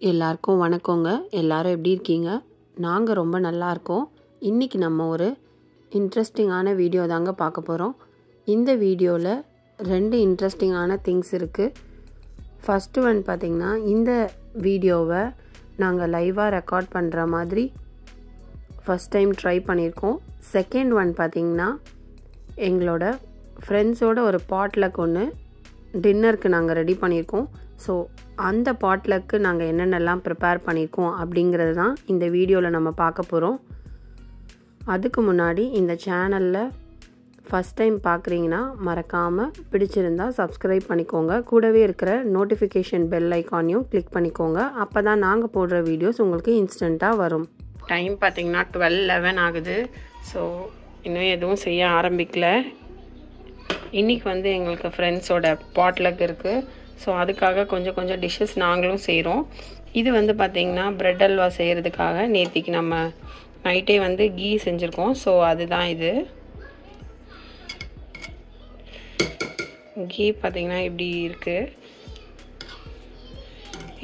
எல்லாருக்கும் வணக்கங்க. எல்லாரும் எப்படி இருக்கீங்க? நாங்கள் ரொம்ப நல்லா இருக்கோம். இன்றைக்கி நம்ம ஒரு இன்ட்ரெஸ்டிங்கான வீடியோ தாங்க பார்க்க போகிறோம். இந்த வீடியோவில் 2 இன்ட்ரெஸ்டிங்கான திங்ஸ் இருக்குது. ஃபஸ்ட்டு ஒன் பார்த்திங்கன்னா, இந்த வீடியோவை நாங்கள் லைவாக ரெக்கார்ட் பண்ணுற மாதிரி ஃபஸ்ட் டைம் ட்ரை பண்ணியிருக்கோம். செகண்ட் ஒன் பார்த்திங்கன்னா, எங்களோட ஃப்ரெண்ட்ஸோட ஒரு பாட்லக் ஒன்று டின்னருக்கு நாங்கள் ரெடி பண்ணியிருக்கோம். ஸோ அந்த பாட்லக்கு நாங்கள் என்னென்னலாம் ப்ரிப்பேர் பண்ணியிருக்கோம் அப்படிங்கிறது தான் இந்த வீடியோவில் நம்ம பார்க்க போகிறோம். அதுக்கு முன்னாடி இந்த சேனலில் ஃபஸ்ட் டைம் பார்க்குறீங்கன்னா மறக்காமல் பிடிச்சிருந்தா சப்ஸ்கிரைப் பண்ணிக்கோங்க. கூடவே இருக்கிற நோட்டிஃபிகேஷன் பெல் ஐக்கானையும் கிளிக் பண்ணிக்கோங்க. அப்போ தான் நாங்கள் போடுற வீடியோஸ் உங்களுக்கு இன்ஸ்டண்ட்டாக வரும். டைம் பார்த்திங்கன்னா 12:11 ஆகுது. ஸோ இன்னும் எதுவும் செய்ய ஆரம்பிக்கல. இன்றைக்கி எங்களுக்கு ஃப்ரெண்ட்ஸோட பாட்லக் இருக்குது. ஸோ அதுக்காக கொஞ்சம் டிஷ்ஷஸ் நாங்களும் செய்கிறோம். இது பார்த்திங்கன்னா பிரெட் அல்வா செய்கிறதுக்காக நேற்றுக்கு நம்ம நைட்டே கீ செஞ்சுருக்கோம். ஸோ அதுதான் இது. கீ பார்த்திங்கன்னா இப்படி இருக்குது.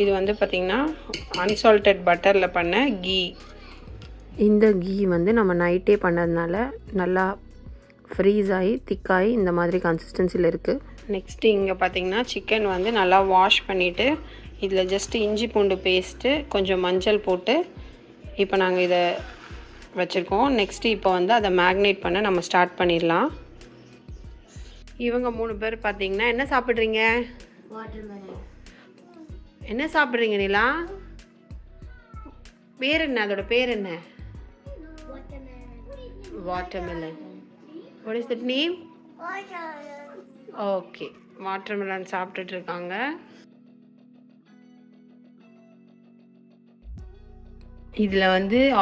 இது பார்த்திங்கன்னா அன்சால்டட் பட்டரில் பண்ண கீ. இந்த கீ நம்ம நைட்டே பண்ணதுனால நல்லா ஃப்ரீஸ் ஆகி திக்காகி இந்த மாதிரி கன்சிஸ்டன்சியில் இருக்குது. நெக்ஸ்ட்டு இங்கே பார்த்திங்கன்னா சிக்கன் நல்லா வாஷ் பண்ணிவிட்டு இதில் ஜஸ்ட்டு இஞ்சி பூண்டு பேஸ்ட்டு கொஞ்சம் மஞ்சள் போட்டு இப்போ நாங்கள் இதை வச்சுருக்கோம். நெக்ஸ்ட்டு இப்போ அதை மேக்னேட் பண்ண நம்ம ஸ்டார்ட் பண்ணிடலாம். இவங்க 3 பேர் பார்த்திங்கன்னா என்ன சாப்பிட்றீங்க? என்ன சாப்பிட்றீங்க நிலா? பேர் என்ன? அதோட பேர் என்ன? Watermelon. What is that name? Okay, watermelon சாப்பிட்டுட்டு இருக்காங்க. இதில்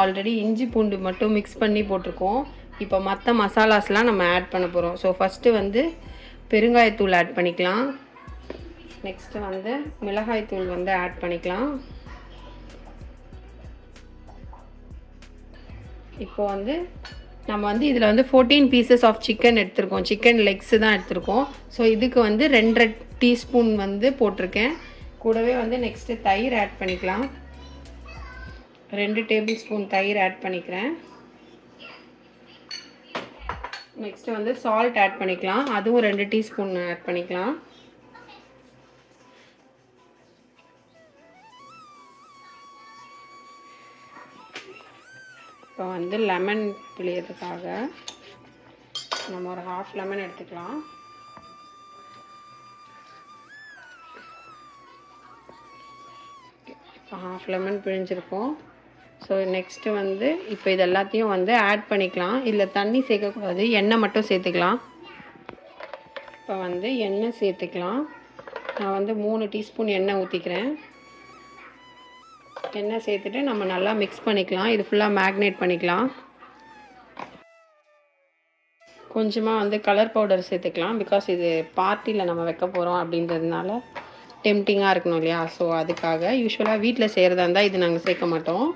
ஆல்ரெடி இஞ்சி பூண்டு மட்டும் மிக்ஸ் பண்ணி போட்டிருக்கோம். இப்போ மற்ற மசாலாஸ்லாம் நம்ம ஆட் பண்ண போகிறோம். ஸோ ஃபஸ்ட்டு பெருங்காயத்தூள் ஆட் பண்ணிக்கலாம். நெக்ஸ்ட்டு மிளகாய்த்தூள் ஆட் பண்ணிக்கலாம். இப்போ நம்ம இதில் 14 பீசஸ் ஆஃப் சிக்கன் எடுத்திருக்கோம். சிக்கன் லெக்ஸு தான் எடுத்திருக்கோம். ஸோ இதுக்கு 2.5 டீஸ்பூன் போட்டிருக்கேன். கூடவே நெக்ஸ்ட்டு தயிர் ஆட் பண்ணிக்கலாம். 2 டேபிள் ஸ்பூன் தயிர் ஆட் பண்ணிக்கிறேன். நெக்ஸ்ட்டு சால்ட் ஆட் பண்ணிக்கலாம். அதுவும் 2 டீஸ்பூன் ஆட் பண்ணிக்கலாம். இப்போ லெமன் புளியறதுக்காக நம்ம ஒரு 1/2 லெமன் எடுத்துக்கலாம். இப்போ 1/2 லெமன் பிழிஞ்சிருக்கோம். ஸோ நெக்ஸ்ட்டு இப்போ இது எல்லாத்தையும் ஆட் பண்ணிக்கலாம். இதில் தண்ணி சேர்க்கக்கூடாது, எண்ணெய் மட்டும் சேர்த்துக்கலாம். இப்போ எண்ணெய் சேர்த்துக்கலாம். நான் 3 டீஸ்பூன் எண்ணெய் ஊற்றிக்கிறேன். எண்ணெய் சேர்த்துட்டு நம்ம நல்லா மிக்ஸ் பண்ணிக்கலாம். இது ஃபுல்லாக மேக்னேட் பண்ணிக்கலாம். கொஞ்சமாக கலர் பவுடர் சேர்த்துக்கலாம். பிகாஸ் இது பார்ட்டியில் நம்ம வைக்க போகிறோம் அப்படின்றதுனால டெம்டிங்காக இருக்கணும் இல்லையா? ஸோ அதுக்காக. யூஸ்வலாக வீட்டில் செய்கிறதா இருந்தால் இது நாங்கள் சேர்க்க மாட்டோம்.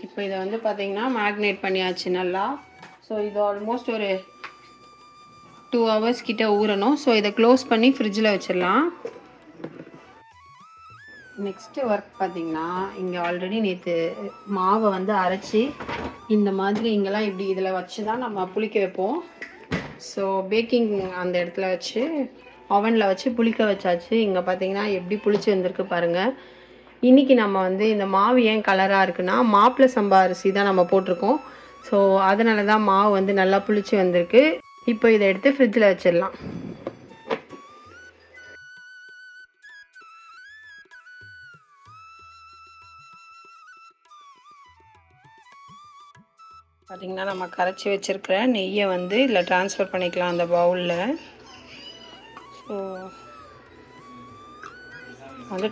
இப்போ இதை பார்த்திங்கன்னா மேக்னேட் பண்ணியாச்சு நல்லா. ஸோ இது ஆல்மோஸ்ட் ஒரு 2 ஹவர்ஸ் கிட்ட ஊறணும். ஸோ இதை க்ளோஸ் பண்ணி ஃப்ரிட்ஜில் வச்சிடலாம். நெக்ஸ்ட்டு ஒர்க் பார்த்திங்கன்னா, இங்கே ஆல்ரெடி நேற்று மாவை அரைச்சி இந்த மாதிரி இங்கெல்லாம் இப்படி இதில் வச்சு தான் நம்ம புளிக்க வைப்போம். ஸோ பேக்கிங் அந்த இடத்துல வச்சு ஓவனில் வச்சு புளிக்க வச்சாச்சு. இங்கே பார்த்திங்கன்னா எப்படி புளிச்சு வந்திருக்கு பாருங்கள். இன்றைக்கி நம்ம இந்த மாவு ஏன் கலராக இருக்குன்னா, மாப்பிள்ளை சம்பா அரிசி தான் நம்ம போட்டிருக்கோம். ஸோ அதனால தான் மாவு நல்லா புளிச்சு வந்திருக்கு. இப்போ இதை எடுத்து ஃப்ரிட்ஜில் வச்சிடலாம். பார்த்திங்கன்னா நம்ம கரைச்சி வச்சுருக்கிற நெய்யை இதில் ட்ரான்ஸ்ஃபர் பண்ணிக்கலாம் அந்த பவுலில். ஸோ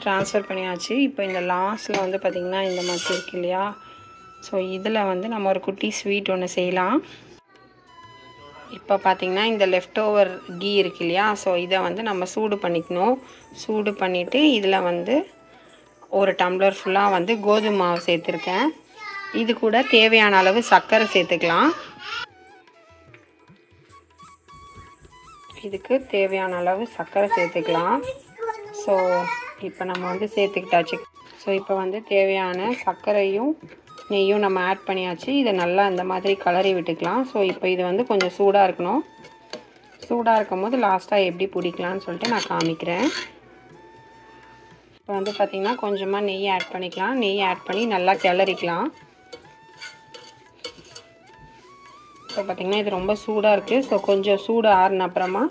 ட்ரான்ஸ்ஃபர் பண்ணியாச்சு. இப்போ இந்த லாஸ்ட்டில் பார்த்திங்கன்னா இந்த மாதிரி இருக்கு இல்லையா? ஸோ இதில் நம்ம ஒரு குட்டி ஸ்வீட் ஒன்று செய்யலாம். இப்போ பார்த்திங்கன்னா இந்த லெஃப்ட் ஓவர் கீ இருக்கு இல்லையா? ஸோ இதை நம்ம சூடு பண்ணிக்கணும். சூடு பண்ணிவிட்டு இதில் ஒரு டம்ளர் ஃபுல்லாக கோதுமை மாவு சேர்த்துருக்கேன். இது கூட தேவையான அளவு சர்க்கரை சேர்த்துக்கலாம். இதுக்கு தேவையான அளவு சர்க்கரை சேர்த்துக்கலாம். ஸோ இப்போ நம்ம வந்து சேர்த்துக்கிட்டாச்சு. ஸோ இப்போ வந்து தேவையான சர்க்கரையும் நெய்யும் நம்ம ஆட் பண்ணியாச்சு. இதை நல்லா இந்த மாதிரி கலரி விட்டுக்கலாம். ஸோ இப்போ இது வந்து கொஞ்சம் சூடாக இருக்கணும். சூடாக இருக்கும் போது லாஸ்ட்டாக எப்படி பிடிக்கலான்னு சொல்லிட்டு நான் காமிக்கிறேன். இப்போ வந்து பார்த்திங்கன்னா கொஞ்சமாக நெய் ஆட் பண்ணிக்கலாம். நெய் ஆட் பண்ணி நல்லா கிளறிக்கலாம். ஸோ பார்த்திங்கன்னா இது ரொம்ப சூடாக இருக்குது. ஸோ கொஞ்சம் சூடு ஆறுன அப்புறமா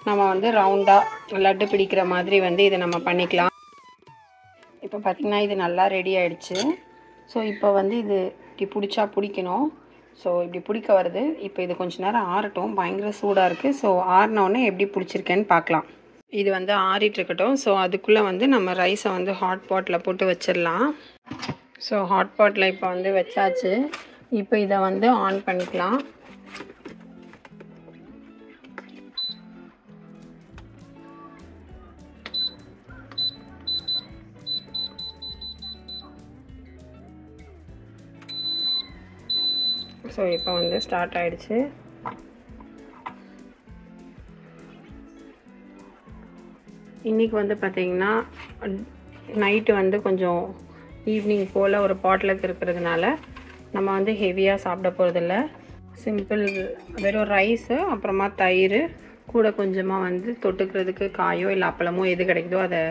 நம்ம வந்து ரவுண்டாக லட்டு பிடிக்கிற மாதிரி வந்து இதை நம்ம பண்ணிக்கலாம். இப்போ பார்த்திங்கன்னா இது நல்லா ரெடி ஆகிடுச்சு. ஸோ இப்போ வந்து இது இப்படி பிடிச்சா பிடிக்கணும். ஸோ இப்படி பிடிக்க வருது. இப்போ இது கொஞ்சம் நேரம் ஆறட்டும். பயங்கர சூடாக இருக்குது. ஸோ ஆறினோடனே எப்படி பிடிச்சிருக்கேன்னு பார்க்கலாம். இது வந்து ஆறிட்டுருக்கட்டும். ஸோ அதுக்குள்ளே வந்து நம்ம ரைஸை வந்து ஹாட் பாட்டில் போட்டு வச்சிடலாம். ஸோ ஹாட் பாட்டில் இப்போ வந்து வச்சாச்சு. இப்போ இதை வந்து ஆன் பண்ணிக்கலாம். ஸோ இப்போ வந்து ஸ்டார்ட் ஆகிடுச்சு. இன்றைக்கி வந்து பார்த்திங்கன்னா நைட்டு வந்து கொஞ்சம் ஈவினிங் போல் ஒரு பாட்லக் இருக்கிறதுனால நம்ம வந்து ஹெவியாக சாப்பிட போகிறதில்ல. சிம்பிள் வெறும் ரைஸு அப்புறமா தயிர் கூட கொஞ்சமாக வந்து தொட்டுக்கிறதுக்கு காயோ இல்லை அப்பளமோ எது கிடைக்குதோ அதை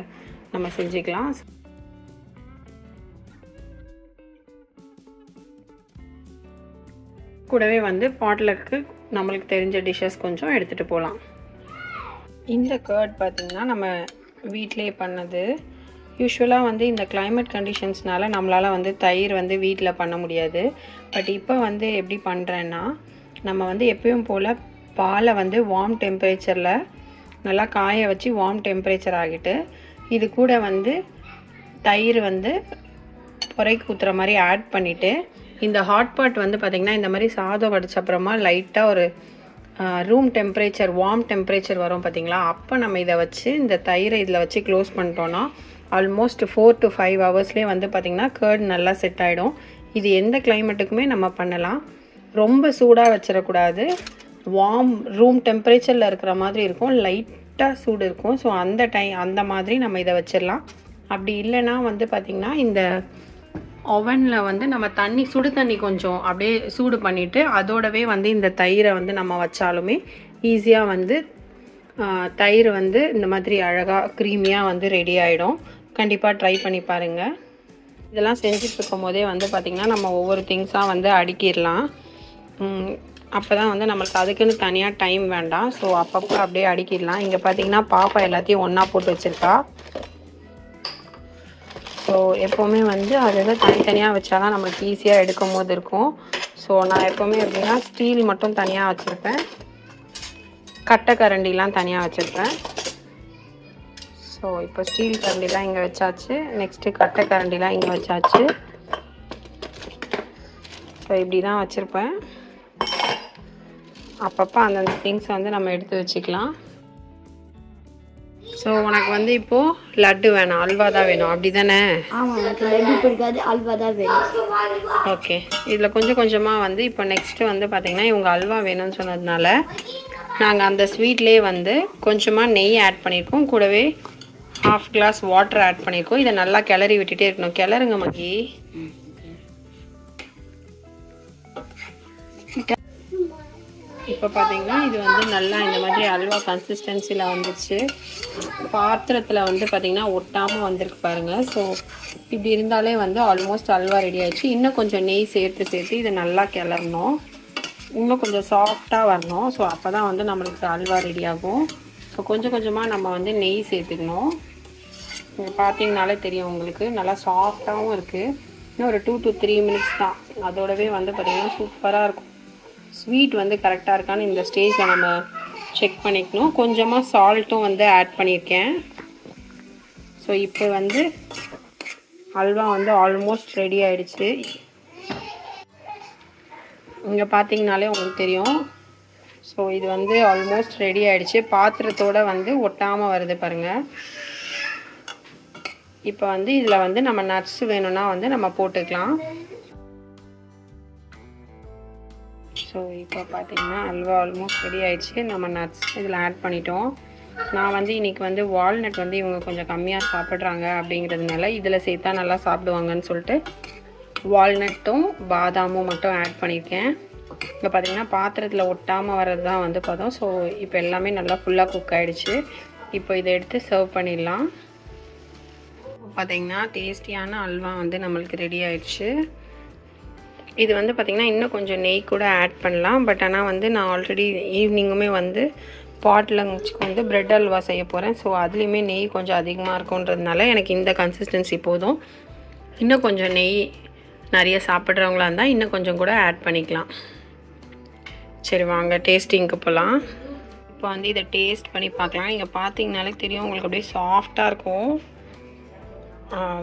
நம்ம செஞ்சுக்கலாம். கூடவே வந்து பாட்லக்கு நம்மளுக்கு தெரிஞ்ச டிஷ்ஷஸ் கொஞ்சம் எடுத்துகிட்டு போகலாம். இந்த கர்ட் பார்த்திங்கன்னா நம்ம வீட்டிலே பண்ணது. யூஸ்வலாக வந்து இந்த கிளைமேட் கண்டிஷன்ஸ்னால நம்மளால் வந்து தயிர் வந்து வீட்டில் பண்ண முடியாது. பட் இப்போ வந்து எப்படி பண்ணுறேன்னா, நம்ம வந்து எப்பயும் போல் பாலை வந்து வார்ம் டெம்பரேச்சரில் நல்லா காய வச்சு வார்ம் டெம்பரேச்சர் ஆகிட்டு இது கூட வந்து தயிர் வந்து பொறைக்கு ஊற்றுற மாதிரி ஆட் பண்ணிவிட்டு இந்த ஹாட் பாட் வந்து பார்த்திங்கன்னா இந்த மாதிரி சாதம் வடிச்ச அப்புறமா லைட்டாக ஒரு ரூம் டெம்பரேச்சர் வார்ம் டெம்பரேச்சர் வரும் பார்த்திங்களா. அப்போ நம்ம இதை வச்சு இந்த தயிரை இதில் வச்சு க்ளோஸ் பண்ணிட்டோன்னா ஆல்மோஸ்ட் 4 to 5 ஹவர்ஸ்லேயே வந்து பார்த்திங்கன்னா கர்ட் நல்லா செட் ஆகிடும். இது எந்த கிளைமேட்டுக்குமே நம்ம பண்ணலாம். ரொம்ப சூடாக வச்சிடக்கூடாது. வார்ம் ரூம் டெம்பரேச்சரில் இருக்கிற மாதிரி இருக்கும். லைட்டாக சூடு இருக்கும். ஸோ அந்த மாதிரி நம்ம இதை வச்சிடலாம். அப்படி இல்லைன்னா வந்து பார்த்திங்கன்னா இந்த ஓவனில் வந்து நம்ம சுடு தண்ணி கொஞ்சம் அப்படியே சூடு பண்ணிவிட்டு அதோடவே வந்து இந்த தயிரை வந்து நம்ம வச்சாலுமே ஈஸியாக வந்து தயிர் வந்து இந்த மாதிரி அழகாக க்ரீமியாக வந்து ரெடி ஆகிடும். கண்டிப்பாக ட்ரை பண்ணி பாருங்கள். இதெல்லாம் செஞ்சுட்டு இருக்கும் போதே வந்து பார்த்திங்கன்னா நம்ம ஒவ்வொரு திங்ஸாக வந்து அடுக்கிடலாம். அப்போ தான் வந்து நம்மளுக்கு அதுக்குன்னு தனியாக டைம் வேண்டாம். ஸோ அப்பப்போ அப்படியே அடுக்கிடலாம். இங்கே பார்த்திங்கன்னா பாப்பா எல்லாத்தையும் ஒன்றா போட்டு வச்சுருக்கா. ஸோ எப்போவுமே வந்து அதை தனித்தனியாக வச்சா தான் நம்மளுக்கு ஈஸியாக எடுக்கும் போது இருக்கும். ஸோ நான் எப்போவுமே எப்படின்னா ஸ்டீல் மட்டும் தனியாக வச்சுருப்பேன். கட்டை கரண்டிலாம் தனியாக வச்சுருப்பேன். ஸோ இப்போ ஸ்டீல் கரண்டிலாம் இங்கே வச்சாச்சு. நெக்ஸ்ட்டு கட்டை கரண்டிலாம் இங்கே வச்சாச்சு. ஸோ இப்படி தான் வச்சுருப்பேன். அப்பப்போ அந்தந்த திங்ஸ் வந்து நம்ம எடுத்து வச்சுக்கலாம். ஸோ உனக்கு வந்து இப்போது லட்டு வேணாம், அல்வா தான் வேணும், அப்படி தானே? ஆமாம், எனக்கு லட்டு பிடிக்காது, அல்வா தான் வேணும். ஓகே, இதில் கொஞ்சம் கொஞ்சமாக வந்து இப்போ நெக்ஸ்ட்டு வந்து பார்த்திங்கன்னா இவங்க அல்வா வேணும்னு சொன்னதுனால நாங்கள் அந்த ஸ்வீட்லேயே வந்து கொஞ்சமாக நெய் ஆட் பண்ணியிருக்கோம். கூடவே 1/2 கிளாஸ் வாட்டர் ஆட் பண்ணியிருக்கோம். இதை நல்லா கிளறி விட்டுட்டே இருக்கணும். கிளறுங்க மகி. இப்போ பார்த்தீங்கன்னா இது வந்து நல்லா இந்த மாதிரி அல்வா கன்சிஸ்டன்சியில் வந்துச்சு. பாத்திரத்தில் வந்து பார்த்திங்கன்னா ஒட்டாமல் வந்திருக்கு பாருங்கள். ஸோ இப்படி இருந்தாலே வந்து ஆல்மோஸ்ட் அல்வா ரெடி ஆகிடுச்சு. இன்னும் கொஞ்சம் நெய் சேர்த்து இதை நல்லா கிளறணும். இன்னும் கொஞ்சம் சாஃப்டாக வரணும். ஸோ அப்போ தான் வந்து நம்மளுக்கு அல்வா ரெடி ஆகும். ஸோ கொஞ்சம் கொஞ்சமாக நம்ம வந்து நெய் சேர்த்துக்கணும். பார்த்தீங்கனாலே தெரியும் உங்களுக்கு, நல்லா சாஃப்டாகவும் இருக்குது. இன்னும் ஒரு 2 to 3 மினிட்ஸ் தான். அதோடவே வந்து பார்த்திங்கன்னா சூப்பராக இருக்கும். ஸ்வீட் வந்து கரெக்டாக இருக்கான்னு இந்த ஸ்டேஜில் நம்ம செக் பண்ணிக்கணும். கொஞ்சமாக சால்ட்டும் வந்து ஆட் பண்ணியிருக்கேன். ஸோ இப்போ வந்து அல்வா வந்து ஆல்மோஸ்ட் ரெடி ஆகிடுச்சு. இங்கே பார்த்தீங்கனாலே உங்களுக்கு தெரியும். ஸோ இது வந்து ஆல்மோஸ்ட் ரெடி ஆகிடுச்சு. பாத்திரத்தோடு வந்து ஒட்டாமல் வருது பாருங்கள். இப்போ வந்து இதில் வந்து நம்ம நட்ஸ் வேணும்னா வந்து நம்ம போட்டுக்கலாம். ஸோ இப்போ பார்த்திங்கன்னா அல்வா ஆல்மோஸ்ட் ரெடி ஆயிடுச்சு. நம்ம நட்ஸ் இதில் ஆட் பண்ணிட்டோம். நான் வந்து இன்றைக்கி வந்து வால்நட் வந்து இவங்க கொஞ்சம் கம்மியாக சாப்பிட்றாங்க அப்படிங்கிறதுனால இதில் சேர்த்தா நல்லா சாப்பிடுவாங்கன்னு சொல்லிட்டு வால்நட்டும் பாதாமும் மட்டும் ஆட் பண்ணியிருக்கேன். இப்போ பார்த்திங்கன்னா பாத்திரத்தில் ஒட்டாமல் வர்றது தான் வந்து பதம். ஸோ இப்போ எல்லாமே நல்லா ஃபுல்லாக குக் ஆகிடுச்சு. இப்போ இதை எடுத்து சர்வ் பண்ணிடலாம். பார்த்திங்கன்னா டேஸ்டியான அல்வா வந்து நம்மளுக்கு ரெடி ஆயிடுச்சு. இது வந்து பார்த்திங்கன்னா இன்னும் கொஞ்சம் நெய் கூட ஆட் பண்ணலாம். பட் ஆனால் வந்து நான் ஆல்ரெடி ஈவினிங்குமே வந்து பாட் லஞ்சுக்கு வந்து ப்ரெட் அல்வா செய்ய போகிறேன். ஸோ அதுலேயுமே நெய் கொஞ்சம் அதிகமாக இருக்குன்றதுனால எனக்கு இந்த கன்சிஸ்டன்சி போதும். இன்னும் கொஞ்சம் நெய் நிறைய சாப்பிட்றவங்களா இருந்தால் இன்னும் கொஞ்சம் கூட ஆட் பண்ணிக்கலாம். சரி வாங்க டேஸ்டிங்க்கு போகலாம். இப்போ வந்து இதை டேஸ்ட் பண்ணி பார்க்கலாம். நீங்கள் பார்த்தீங்கனாலே தெரியும் உங்களுக்கு அப்படியே சாஃப்டாக இருக்கும்.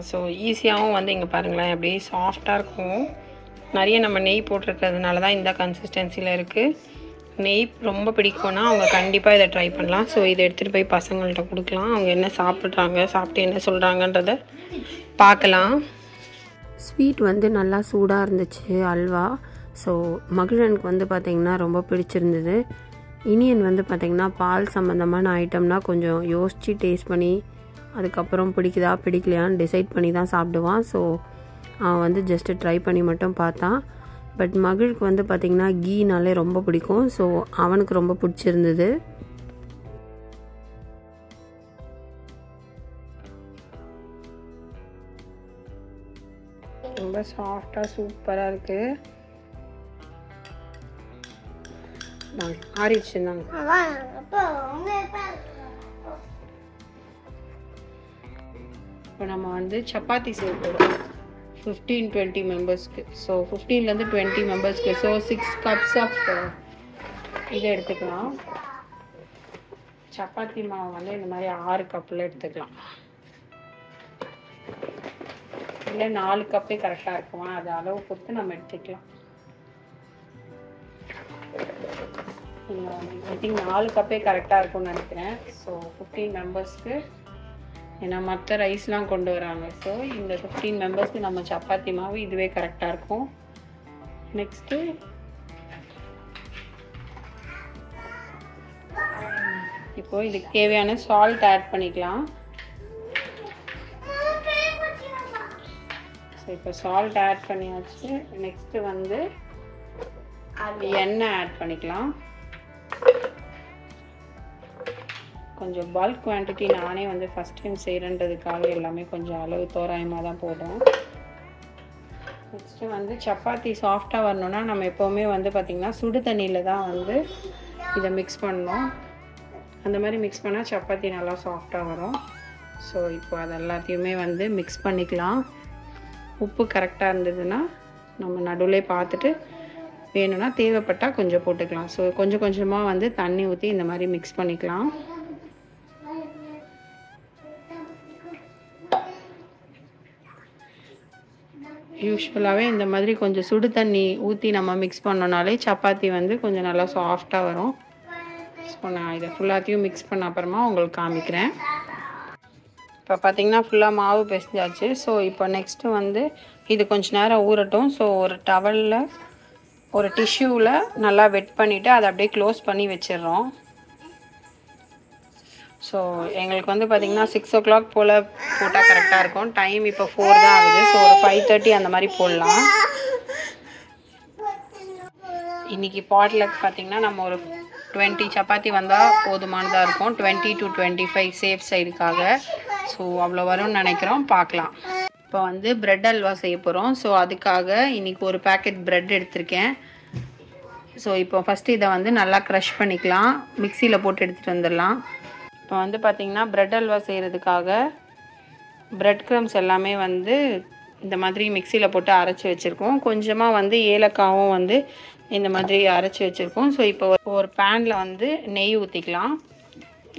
ஸோ ஈஸியாகவும் வந்து இங்கே பாருங்களேன் அப்படியே சாஃப்டாக இருக்கும். நிறைய நம்ம நெய் போட்டிருக்கிறதுனால தான் இந்த கன்சிஸ்டன்சியில் இருக்குது. நெய் ரொம்ப பிடிக்கும்னா அவங்க கண்டிப்பாக இதை ட்ரை பண்ணலாம். ஸோ இதை எடுத்துகிட்டு போய் பசங்கள்கிட்ட கொடுக்கலாம். அவங்க என்ன சாப்பிட்றாங்க, சாப்பிட்டு என்ன சொல்கிறாங்கன்றத பார்க்கலாம். ஸ்வீட் வந்து நல்லா சூடாக இருந்துச்சு அல்வா. ஸோ மகிழனுக்கு வந்து பார்த்திங்கன்னா ரொம்ப பிடிச்சிருந்தது. இனியன் வந்து பார்த்திங்கன்னா பால் சம்மந்தமான ஐட்டம்னா கொஞ்சம் யோசித்து டேஸ்ட் பண்ணி அதுக்கப்புறம் பிடிக்குதா பிடிக்கலையான்னு டிசைட் பண்ணி தான் சாப்பிடுவான். ஸோ அவன் வந்து ஜஸ்ட்டு ட்ரை பண்ணி மட்டும் பார்த்தான். பட் மகிழுக்கு வந்து பார்த்திங்கன்னா கீனாலே ரொம்ப பிடிக்கும். ஸோ அவனுக்கு ரொம்ப பிடிச்சிருந்தது. ரொம்ப சாஃப்டாக சூப்பராக இருக்குது. ஆறிடுச்சுந்தாங்க. இப்போ நம்ம வந்து சப்பாத்தி செய்ய போகிறோம் 15-20 மெம்பர்ஸ்க்கு. ஸோ 15லேருந்து 20 மெம்பர்ஸ்க்கு. ஸோ 6 கப்ஸ் ஆஃப் இதை எடுத்துக்கலாம். சப்பாத்தி மாவு வந்து இந்த மாதிரி 6 கப்பில் எடுத்துக்கலாம். இல்லை 4 கப்பே கரெக்டாக இருக்குமா, அது அளவு பொறுத்து நம்ம எடுத்துக்கலாம். ஐ திங்க் 4 கப்பே கரெக்டாக இருக்கும்னு நினைக்கிறேன். ஸோ 15 மெம்பர்ஸ்க்கு, ஏன்னா மற்ற ரைஸ்லாம் கொண்டு வராங்க. ஸோ இந்த 15 மெம்பர்ஸ்க்கு நம்ம சப்பாத்தி மாவு இதுவே கரெக்டாக இருக்கும். நெக்ஸ்ட்டு இப்போது இதுக்கு தேவையான சால்ட் ஆட் பண்ணிக்கலாம். ஸோ இப்போ சால்ட் ஆட் பண்ணியாச்சு. நெக்ஸ்ட்டு வந்து எண்ணெய் ஆட் பண்ணிக்கலாம். கொஞ்சம் பல்க் குவான்டிட்டி நானே வந்து ஃபஸ்ட் டைம் செய்கிறன்றதுக்காக எல்லாமே கொஞ்சம் அளவு தோராயமாக தான் போடுறோம். நெக்ஸ்ட்டு வந்து சப்பாத்தி சாஃப்டாக வரணுன்னா நம்ம எப்போவுமே வந்து பார்த்திங்கன்னா சுடு தண்ணியில் தான் வந்து இதை மிக்ஸ் பண்ணணும். அந்த மாதிரி மிக்ஸ் பண்ணால் சப்பாத்தி நல்லா சாஃப்டாக வரும். ஸோ இப்போ அது எல்லாத்தையுமே வந்து மிக்ஸ் பண்ணிக்கலாம். உப்பு கரெக்டாக இருந்ததுன்னா நம்ம நடுவில் பார்த்துட்டு வேணும்னா தேவைப்பட்டால் கொஞ்சம் போட்டுக்கலாம். ஸோ கொஞ்சம் கொஞ்சமாக வந்து தண்ணி ஊற்றி இந்த மாதிரி மிக்ஸ் பண்ணிக்கலாம். யூஸ்வலாகவே இந்த மாதிரி கொஞ்சம் சுடு தண்ணி ஊற்றி நம்ம மிக்ஸ் பண்ணோனாலே சப்பாத்தி வந்து கொஞ்சம் நல்லா சாஃப்டாக வரும். ஸோ நான் இதை ஃபுல்லாத்தையும் மிக்ஸ் பண்ண அப்புறமா உங்களுக்கு காமிக்கிறேன். இப்போ பார்த்திங்கன்னா ஃபுல்லாக மாவு பிசைஞ்சாச்சு. ஸோ இப்போ நெக்ஸ்ட்டு வந்து இது கொஞ்சம் நேரம் ஊறட்டும். ஸோ ஒரு டவலில் ஒரு டிஷ்யூவில் நல்லா வெட் பண்ணிவிட்டு அதை அப்படியே க்ளோஸ் பண்ணி வச்சிடுறோம். ஸோ எங்களுக்கு வந்து பார்த்திங்கன்னா 6 o'clock போல் போட்டால் கரெக்டாக இருக்கும். டைம் இப்போ 4 தான் ஆகுது. ஸோ ஒரு 5:30 அந்த மாதிரி போடலாம். இன்றைக்கி பாட்லக் பார்த்திங்கன்னா நம்ம ஒரு 20 சப்பாத்தி வந்தால் போதுமானதாக இருக்கும். 20 to 25 சேஃப் சைடுக்காக. ஸோ அவ்வளோ வரும்னு நினைக்கிறோம், பார்க்கலாம். இப்போ வந்து ப்ரெட் அல்வா செய்ய போகிறோம். ஸோ அதுக்காக இன்றைக்கி ஒரு பேக்கெட் ப்ரெட் எடுத்திருக்கேன். ஸோ இப்போ ஃபஸ்ட்டு இதை வந்து நல்லா க்ரஷ் பண்ணிக்கலாம். மிக்சியில் போட்டு எடுத்துகிட்டு வந்துடலாம். இப்போ வந்து பார்த்திங்கன்னா ப்ரெட் அல்வா செய்கிறதுக்காக ப்ரெட் க்ரம்ஸ் எல்லாமே வந்து இந்த மாதிரி மிக்சியில் போட்டு அரைச்சி வச்சுருக்கோம். கொஞ்சமாக வந்து ஏலக்காவும் வந்து இந்த மாதிரி அரைச்சி வச்சுருக்கோம். ஸோ இப்போ ஒரு பேனில் வந்து நெய் ஊற்றிக்கலாம்.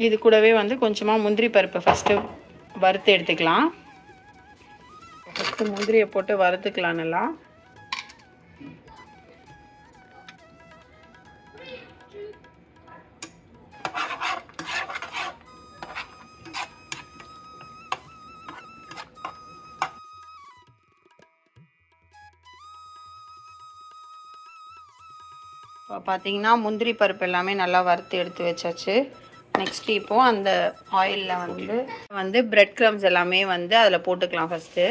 இது கூடவே வந்து கொஞ்சமாக முந்திரி பருப்பை ஃபஸ்ட்டு வறுத்து எடுத்துக்கலாம். ஃபஸ்ட்டு முந்திரியை போட்டு வறுத்துக்கலாம் நல்லா. இப்போ பார்த்தீங்கன்னா முந்திரி பருப்பு எல்லாமே நல்லா வறுத்து எடுத்து வச்சாச்சு. நெக்ஸ்ட் இப்போது அந்த ஆயிலில் வந்து பிரெட் க்ரம்ஸ் எல்லாமே வந்து அதில் போட்டுக்கலாம் ஃபஸ்ட்டு.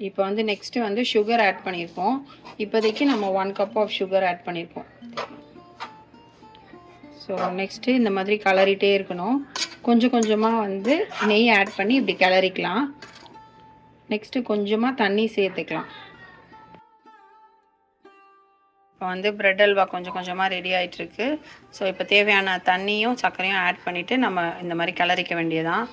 இப்போ வந்து நெக்ஸ்ட்டு வந்து சுகர் ஆட் பண்ணியிருக்கோம். இப்போதைக்கு நம்ம 1 கப் ஆஃப் சுகர் ஆட் பண்ணியிருக்கோம். ஸோ நெக்ஸ்ட்டு இந்த மாதிரி கிளறிட்டே இருக்கணும். கொஞ்சம் கொஞ்சமாக வந்து நெய் ஆட் பண்ணி இப்படி கிளறிக்கலாம். நெக்ஸ்ட்டு கொஞ்சமாக தண்ணி சேர்த்துக்கலாம். இப்போ வந்து பிரெட் அல்வா கொஞ்சம் கொஞ்சமாக ரெடி ஆகிட்டுருக்கு. ஸோ இப்போ தேவையான தண்ணியும் சர்க்கரையும் ஆட் பண்ணிவிட்டு நம்ம இந்த மாதிரி கிளறிக்க வேண்டியதான்.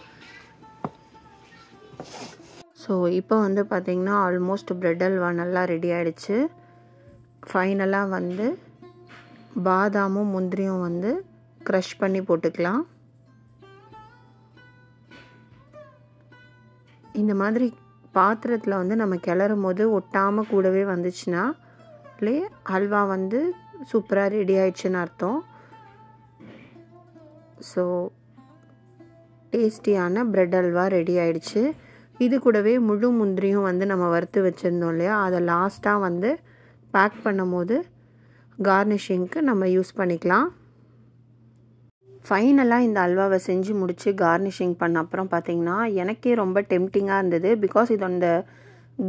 ஸோ இப்போ வந்து பார்த்திங்கன்னா ஆல்மோஸ்ட் பிரெட் அல்வா நல்லா ரெடி ஆகிடுச்சு. ஃபைனலாக வந்து பாதாமும் முந்திரியும் வந்து க்ரஷ் பண்ணி போட்டுக்கலாம். இந்த மாதிரி பாத்திரத்தில் வந்து நம்ம கிளறும் போது ஒட்டாமல் கூடவே வந்துச்சுன்னா அல்வா வந்து சூப்பராக ரெடி ஆயிடுச்சுன்னு அர்த்தம். ஸோ டேஸ்டியான பிரெட் அல்வா ரெடி ஆயிடுச்சு. இது கூடவே முழு முந்திரியும் வந்து நம்ம வறுத்து வச்சுருந்தோம் இல்லையா, அதை லாஸ்ட்டாக வந்து பேக் பண்ணும் போது கார்னிஷிங்க்கு நம்ம யூஸ் பண்ணிக்கலாம். ஃபைனலாக இந்த அல்வாவை செஞ்சு முடித்து கார்னிஷிங் பண்ண அப்புறம் பார்த்திங்கன்னா எனக்கே ரொம்ப டெம்டிங்காக இருந்தது. பிகாஸ் இது அந்த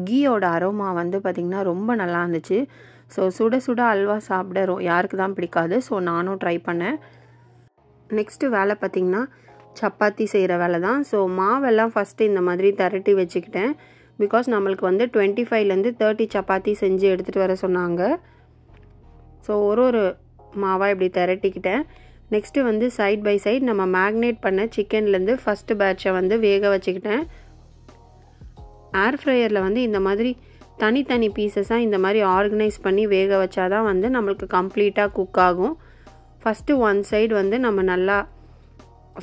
கீயோட அரோமா வந்து பார்த்திங்கன்னா ரொம்ப நல்லா இருந்துச்சு. ஸோ சுட சுட அல்வா சாப்பிட யாருக்கு தான் பிடிக்காது. ஸோ நானும் ட்ரை பண்ணேன். நெக்ஸ்ட்டு வேலை பார்த்திங்கன்னா சப்பாத்தி செய்கிற வேலை தான். ஸோ மாவெல்லாம் ஃபஸ்ட்டு இந்த மாதிரி திரட்டி வச்சுக்கிட்டேன். பிகாஸ் நம்மளுக்கு வந்து 25லேருந்து 30 சப்பாத்தி செஞ்சு எடுத்துகிட்டு வர சொன்னாங்க. ஸோ ஒரு மாவாக இப்படி திரட்டிக்கிட்டேன். நெக்ஸ்ட்டு வந்து சைட் பை சைட் நம்ம மேக்னேட் பண்ண சிக்கன்லேருந்து ஃபஸ்ட்டு பேட்சை வந்து வேக வச்சுக்கிட்டேன். ஏர் ஃப்ரையரில் வந்து இந்த மாதிரி தனித்தனி பீசஸாக இந்த மாதிரி ஆர்கனைஸ் பண்ணி வேக வச்சாதான் வந்து நம்மளுக்கு கம்ப்ளீட்டாக குக் ஆகும். ஃபஸ்ட்டு ஒன் சைடு வந்து நம்ம நல்லா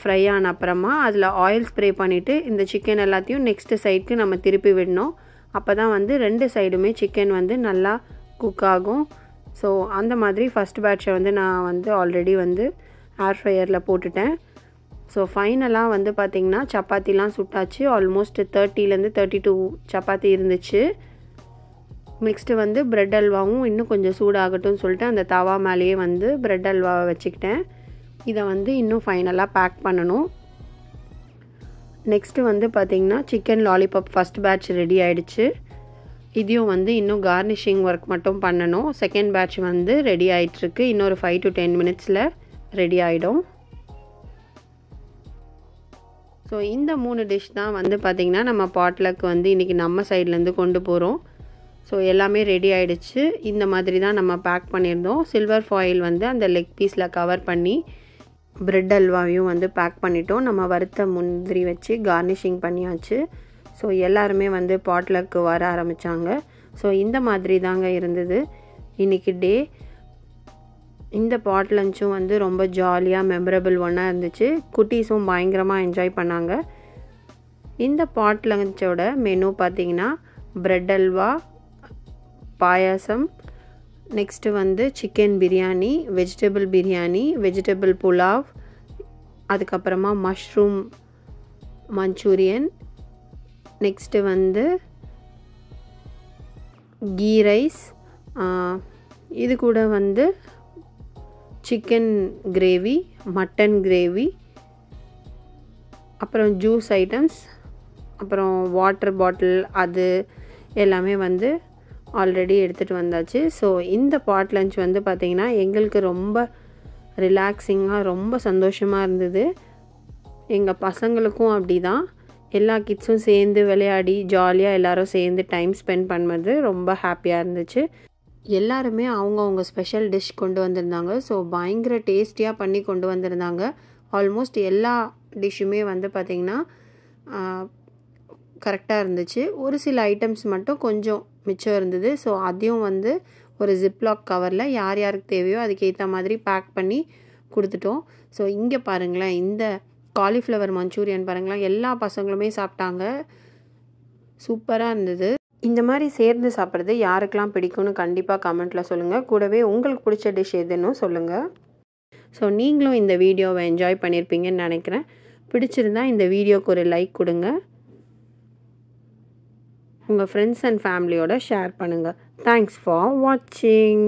ஃப்ரை ஆன அப்புறமா அதில் ஆயில் ஸ்ப்ரே பண்ணிவிட்டு இந்த சிக்கன் எல்லாத்தையும் நெக்ஸ்ட்டு சைடுக்கு நம்ம திருப்பி விடணும். அப்போ தான் வந்து 2 சைடுமே சிக்கன் வந்து நல்லா குக் ஆகும். ஸோ அந்த மாதிரி ஃபஸ்ட் பேட்சை வந்து நான் வந்து ஆல்ரெடி வந்து ஏர் ஃப்ரையரில் போட்டுட்டேன். ஸோ ஃபைனலாக வந்து பார்த்திங்கன்னா சப்பாத்திலாம் சுட்டாச்சு. ஆல்மோஸ்ட் 30லேருந்து 32 சப்பாத்தி இருந்துச்சு. நெக்ஸ்ட்டு வந்து பிரெட் அல்வாவும் இன்னும் கொஞ்சம் சூடாகட்டும்னு சொல்லிட்டு அந்த தவா மேலேயே வந்து பிரெட் அல்வாவை வச்சுக்கிட்டேன். இதை வந்து இன்னும் ஃபைனலாக பேக் பண்ணணும். நெக்ஸ்ட்டு வந்து பார்த்திங்கன்னா chicken lollipop first batch ready ஆகிடுச்சு. இதையும் வந்து இன்னும் கார்னிஷிங் ஒர்க் மட்டும் பண்ணணும். செகண்ட் பேட்ச் வந்து ரெடி ஆகிட்டுருக்கு. இன்னொரு 5 to 10 மினிட்ஸில் ரெடி ஆகிடும். ஸோ இந்த 3 டிஷ் தான் வந்து பார்த்திங்கன்னா நம்ம பாட்லக்கு வந்து இன்றைக்கி நம்ம சைட்லேருந்து கொண்டு போகிறோம். ஸோ எல்லாமே ரெடி ஆகிடுச்சு. இந்த மாதிரி தான் நம்ம பேக் பண்ணியிருந்தோம். சில்வர் ஃபாயில் வந்து அந்த லெக் பீஸில் கவர் பண்ணி பிரெட் அல்வாவையும் வந்து பேக் பண்ணிட்டோம். நம்ம வறுத்த முந்திரி வச்சு கார்னிஷிங் பண்ணியாச்சு. ஸோ எல்லாருமே வந்து பாட்லக்கு வர ஆரம்பித்தாங்க. ஸோ இந்த மாதிரி தாங்க இருந்தது இன்றைக்கி டே. இந்த பாட் லஞ்சும் வந்து ரொம்ப ஜாலியாக மெமரபிள் ஒன்னாக இருந்துச்சு. குட்டீஸும் பயங்கரமாக என்ஜாய் பண்ணாங்க. இந்த பாட் லஞ்சோட மெனு பார்த்திங்கன்னா பிரெட் அல்வா, பாயாசம், நெக்ஸ்ட்டு வந்து chicken biryani, vegetable biryani, vegetable pulao, அதுக்கப்புறமா மஷ்ரூம் மஞ்சூரியன், நெக்ஸ்ட்டு வந்து கீ ரைஸ், இது கூட வந்து சிக்கன் கிரேவி, மட்டன் கிரேவி, அப்புறம் ஜூஸ் ஐட்டம்ஸ், அப்புறம் வாட்டர் பாட்டில், அது எல்லாமே வந்து ஆல்ரெடி எடுத்துகிட்டு வந்தாச்சு. ஸோ இந்த பாட் லஞ்ச் வந்து பார்த்திங்கன்னா எங்களுக்கு ரொம்ப ரிலாக்ஸிங்காக ரொம்ப சந்தோஷமாக இருந்தது. எங்கள் பசங்களுக்கும் அப்படி தான். எல்லா கிட்ஸும் சேர்ந்து விளையாடி ஜாலியாக எல்லோரும் சேர்ந்து டைம் ஸ்பெண்ட் பண்ணுறது ரொம்ப ஹாப்பியாக இருந்துச்சு. எல்லாருமே அவங்கவுங்க ஸ்பெஷல் டிஷ் கொண்டு வந்திருந்தாங்க. ஸோ பயங்கர டேஸ்டியாக பண்ணி கொண்டு வந்திருந்தாங்க. ஆல்மோஸ்ட் எல்லா டிஷ்ஷுமே வந்து பார்த்திங்கன்னா கரெக்டாக இருந்துச்சு. ஒரு சில ஐட்டம்ஸ் மட்டும் கொஞ்சம் மிச்சம் இருந்தது. ஸோ அதையும் வந்து ஒரு ஜிப்லாக் கவரில் யார் யாருக்கு தேவையோ அதுக்கேற்ற மாதிரி பேக் பண்ணி கொடுத்துட்டோம். ஸோ இங்கே பாருங்களேன், இந்த காலிஃப்ளவர் மஞ்சூரியன் பாருங்களேன், எல்லா பசங்களுமே சாப்பிட்டாங்க. சூப்பராக இருந்தது. இந்த மாதிரி சேர்ந்து சாப்பிட்றது யாருக்கெல்லாம் பிடிக்கும்னு கண்டிப்பாக கமெண்ட்டில் சொல்லுங்கள். கூடவே உங்களுக்கு பிடிச்ச டிஷ் எதுன்னு சொல்லுங்கள். ஸோ நீங்களும் இந்த வீடியோவை என்ஜாய் பண்ணியிருப்பீங்கன்னு நினைக்கிறேன். பிடிச்சிருந்தா இந்த வீடியோக்கு ஒரு லைக் கொடுங்க. உங்கள் ஃப்ரெண்ட்ஸ் அண்ட் ஃபேமிலியோட ஷேர் பண்ணுங்கள். தேங்க்ஸ் ஃபார் வாட்சிங்.